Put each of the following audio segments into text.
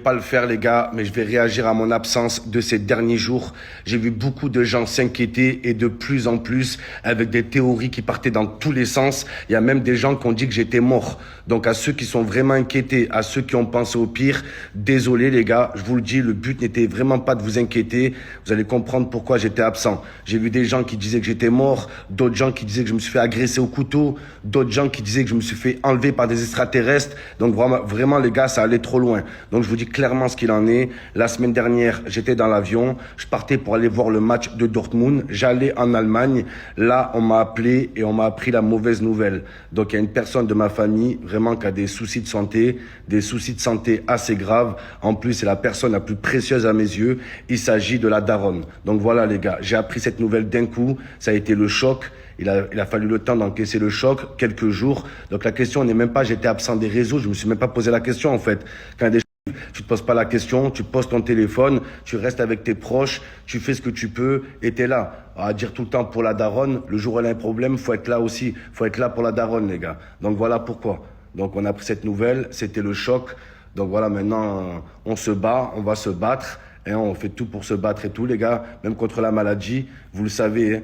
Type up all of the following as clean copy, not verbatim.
pas le faire, les gars, mais je vais réagir à mon absence de ces derniers jours. J'ai vu beaucoup de gens s'inquiéter et de plus en plus avec des théories qui partaient dans tous les sens. Il y a même des gens qui ont dit que j'étais mort. Donc à ceux qui sont vraiment inquiétés, à ceux qui ont pensé au pire, désolé les gars, je vous le dis, le but n'était vraiment pas de vous inquiéter. Vous allez comprendre pourquoi j'étais absent. J'ai vu des gens qui disaient que j'étais mort, d'autres gens qui disaient que je me suis fait agresser au couteau, d'autres gens qui disaient que je me suis fait enlever par des extraterrestres. Donc vraiment les gars, ça allait trop loin. Donc je vous dis clairement ce qu'il en est. La semaine dernière, j'étais dans l'avion, je partais pour aller voir le match de Dortmund, j'allais en Allemagne. Là, on m'a appelé et on m'a appris la mauvaise nouvelle. Donc il y a une personne de ma famille vraiment qui a des soucis de santé assez graves. En plus, c'est la personne la plus précieuse à mes yeux. Il s'agit de la daronne. Donc voilà les gars, j'ai appris cette nouvelle d'un coup, ça a été le choc. Il a fallu le temps d'encaisser le choc, quelques jours. Donc la question n'est même pas j'étais absent des réseaux, je me suis même pas posé la question en fait. Quand tu te poses pas la question, tu poses ton téléphone, tu restes avec tes proches, tu fais ce que tu peux et t'es là. À dire tout le temps pour la daronne, le jour où elle a un problème, faut être là aussi. Faut être là pour la daronne les gars. Donc voilà pourquoi. Donc on a pris cette nouvelle, c'était le choc. Donc voilà, maintenant on se bat, on va se battre. Et on fait tout pour se battre et tout, les gars, même contre la maladie. Vous le savez, hein,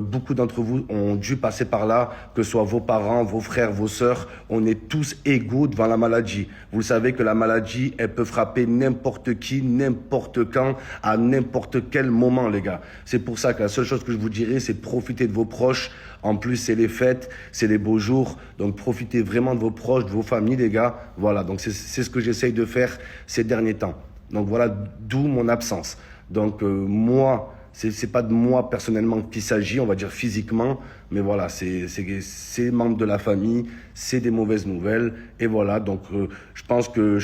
beaucoup d'entre vous ont dû passer par là, que ce soit vos parents, vos frères, vos sœurs. On est tous égaux devant la maladie. Vous le savez que la maladie, elle peut frapper n'importe qui, n'importe quand, à n'importe quel moment, les gars. C'est pour ça que la seule chose que je vous dirais, c'est de profiter de vos proches. En plus, c'est les fêtes, c'est les beaux jours. Donc, profitez vraiment de vos proches, de vos familles, les gars. Voilà, donc c'est ce que j'essaye de faire ces derniers temps. Donc voilà, d'où mon absence. Donc moi, c'est pas de moi personnellement qu'il s'agit, on va dire physiquement, mais voilà, c'est membres de la famille, c'est des mauvaises nouvelles, et voilà, donc je pense que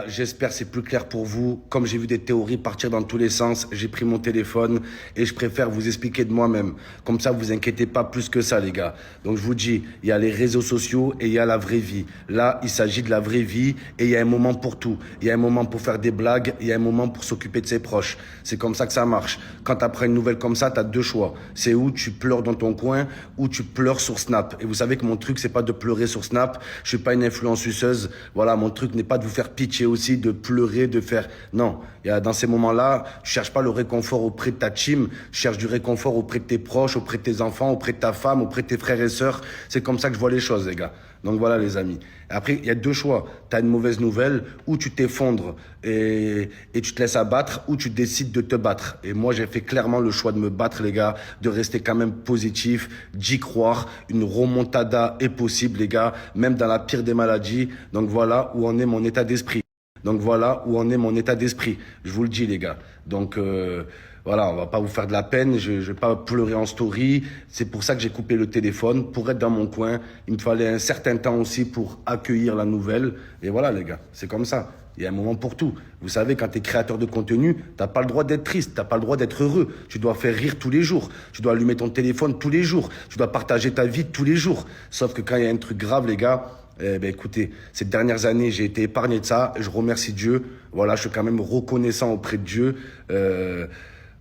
j'espère que c'est plus clair pour vous. Comme j'ai vu des théories partir dans tous les sens, j'ai pris mon téléphone et je préfère vous expliquer de moi-même. Comme ça, vous inquiétez pas plus que ça, les gars. Donc je vous dis, il y a les réseaux sociaux et il y a la vraie vie. Là, il s'agit de la vraie vie et il y a un moment pour tout. Il y a un moment pour faire des blagues, il y a un moment pour s'occuper de ses proches. C'est comme ça que ça marche. Quand tu apprends une nouvelle comme ça, tu as deux choix. C'est où tu pleures dans ton coin ou tu pleures sur Snap. Et vous savez que mon truc, c'est pas de pleurer sur Snap. Je suis pas une influenceuse. Voilà, mon truc n'est pas de vous faire pitié aussi, de pleurer, de faire... Non, dans ces moments-là, tu cherches pas le réconfort auprès de ta team, tu cherches du réconfort auprès de tes proches, auprès de tes enfants, auprès de ta femme, auprès de tes frères et sœurs. C'est comme ça que je vois les choses, les gars. Donc voilà, les amis. Après, il y a deux choix. Tu as une mauvaise nouvelle, ou tu t'effondres et tu te laisses abattre, ou tu décides de te battre. Et moi, j'ai fait clairement le choix de me battre, les gars, de rester quand même positif, d'y croire. Une remontada est possible, les gars, même dans la pire des maladies. Donc voilà où en est mon état d'esprit. Donc voilà où en est mon état d'esprit. Je vous le dis, les gars. Donc voilà, on va pas vous faire de la peine. Je vais pas pleurer en story. C'est pour ça que j'ai coupé le téléphone, pour être dans mon coin. Il me fallait un certain temps aussi pour accueillir la nouvelle. Et voilà, les gars, c'est comme ça. Il y a un moment pour tout. Vous savez, quand tu es créateur de contenu, t'as pas le droit d'être triste, t'as pas le droit d'être heureux. Tu dois faire rire tous les jours. Tu dois allumer ton téléphone tous les jours. Tu dois partager ta vie tous les jours. Sauf que quand il y a un truc grave, les gars, écoutez, ces dernières années, j'ai été épargné de ça. Je remercie Dieu. Voilà, je suis quand même reconnaissant auprès de Dieu.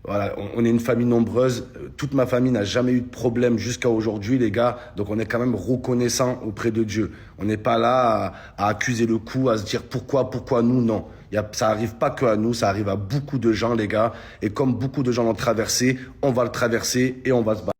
Voilà, on est une famille nombreuse. Toute ma famille n'a jamais eu de problème jusqu'à aujourd'hui, les gars. Donc, on est quand même reconnaissant auprès de Dieu. On n'est pas là à accuser le coup, à se dire pourquoi nous, non. Ça arrive pas que à nous, ça arrive à beaucoup de gens, les gars. Et comme beaucoup de gens l'ont traversé, on va le traverser et on va se battre.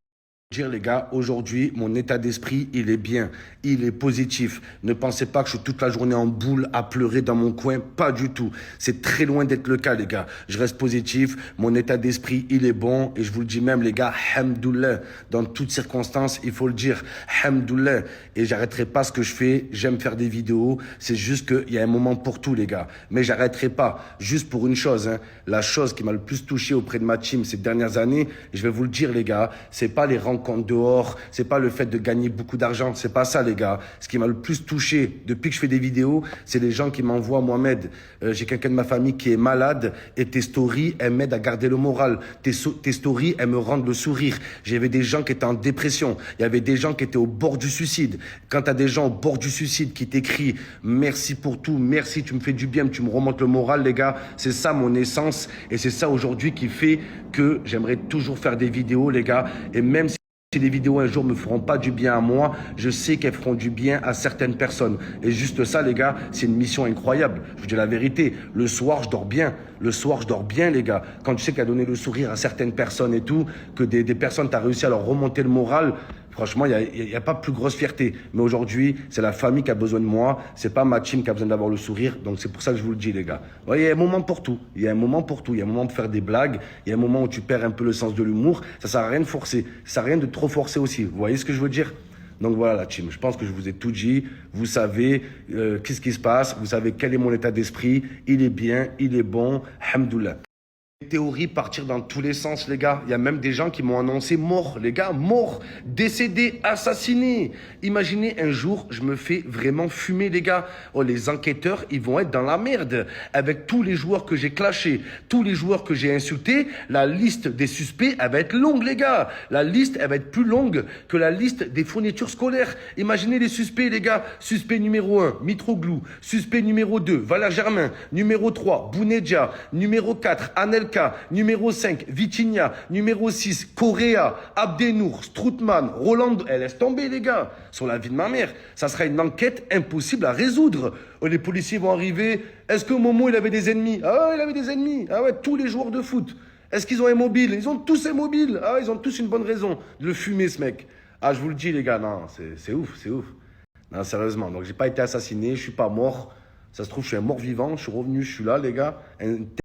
Dire les gars, aujourd'hui, mon état d'esprit, il est bien, il est positif. Ne pensez pas que je suis toute la journée en boule à pleurer dans mon coin, pas du tout. C'est très loin d'être le cas, les gars. Je reste positif, mon état d'esprit, il est bon. Et je vous le dis même, les gars, hamdoullah. Dans toutes circonstances, il faut le dire, hamdoullah. Et j'arrêterai pas ce que je fais, j'aime faire des vidéos. C'est juste qu'il y a un moment pour tout, les gars. Mais j'arrêterai pas, juste pour une chose. La chose qui m'a le plus touché auprès de ma team ces dernières années, et je vais vous le dire, les gars, c'est pas les rencontres dehors, c'est pas le fait de gagner beaucoup d'argent, c'est pas ça, les gars. Ce qui m'a le plus touché depuis que je fais des vidéos, c'est les gens qui m'envoient: Mohamed, j'ai quelqu'un de ma famille qui est malade et tes stories, elles m'aident à garder le moral. Tes stories, elles me rendent le sourire. J'avais des gens qui étaient en dépression, il y avait des gens qui étaient au bord du suicide. Quand t'as des gens au bord du suicide qui t'écrient: merci pour tout, merci, tu me fais du bien, tu me remontes le moral, les gars, c'est ça mon essence et c'est ça aujourd'hui qui fait que j'aimerais toujours faire des vidéos, les gars. Et même si Si les vidéos un jour me feront pas du bien à moi, je sais qu'elles feront du bien à certaines personnes. Et juste ça, les gars, c'est une mission incroyable. Je vous dis la vérité. Le soir, je dors bien. Le soir, je dors bien, les gars. Quand tu sais qu'à donner le sourire à certaines personnes et tout, que des personnes, tu as réussi à leur remonter le moral, franchement, il y a pas plus grosse fierté. Mais aujourd'hui, c'est la famille qui a besoin de moi. C'est pas ma team qui a besoin d'avoir le sourire. Donc, c'est pour ça que je vous le dis, les gars. Ouais, il y a un moment pour tout. Il y a un moment pour tout. Il y a un moment pour faire des blagues. Il y a un moment où tu perds un peu le sens de l'humour. Ça sert à rien de forcer. Ça sert à rien de trop forcer aussi. Vous voyez ce que je veux dire? Donc voilà la team, je pense que je vous ai tout dit, vous savez qu'est-ce qui se passe, vous savez quel est mon état d'esprit, il est bien, il est bon, hamdoullah. Les théories partir dans tous les sens, les gars. Il y a même des gens qui m'ont annoncé mort, les gars, mort, décédé, assassiné. Imaginez un jour, je me fais vraiment fumer, les gars. Oh, les enquêteurs, ils vont être dans la merde. Avec tous les joueurs que j'ai clashés, tous les joueurs que j'ai insultés, la liste des suspects, elle va être longue, les gars. La liste, elle va être plus longue que la liste des fournitures scolaires. Imaginez les suspects, les gars. Suspect numéro 1, Mitroglou. Suspect numéro 2, Valère Germain. Numéro 3, Bounedja. Numéro 4, Anelka. Numéro 5, Vitinha. Numéro 6, Correa, Abdenour, Stroutman, Roland. Laisse tomber, les gars. Sur la vie de ma mère. Ça sera une enquête impossible à résoudre. Oh, les policiers vont arriver. Est-ce que Momo, il avait des ennemis? Ah ouais, il avait des ennemis. Ah ouais, tous les joueurs de foot. Est-ce qu'ils ont un mobile? Ils ont tous un mobile. Ah ouais, ils ont tous une bonne raison de le fumer, ce mec. Ah, je vous le dis, les gars. Non, c'est ouf, c'est ouf. Non, sérieusement. Donc, j'ai pas été assassiné. Je suis pas mort. Ça se trouve, je suis un mort vivant. Je suis revenu, je suis là, les gars.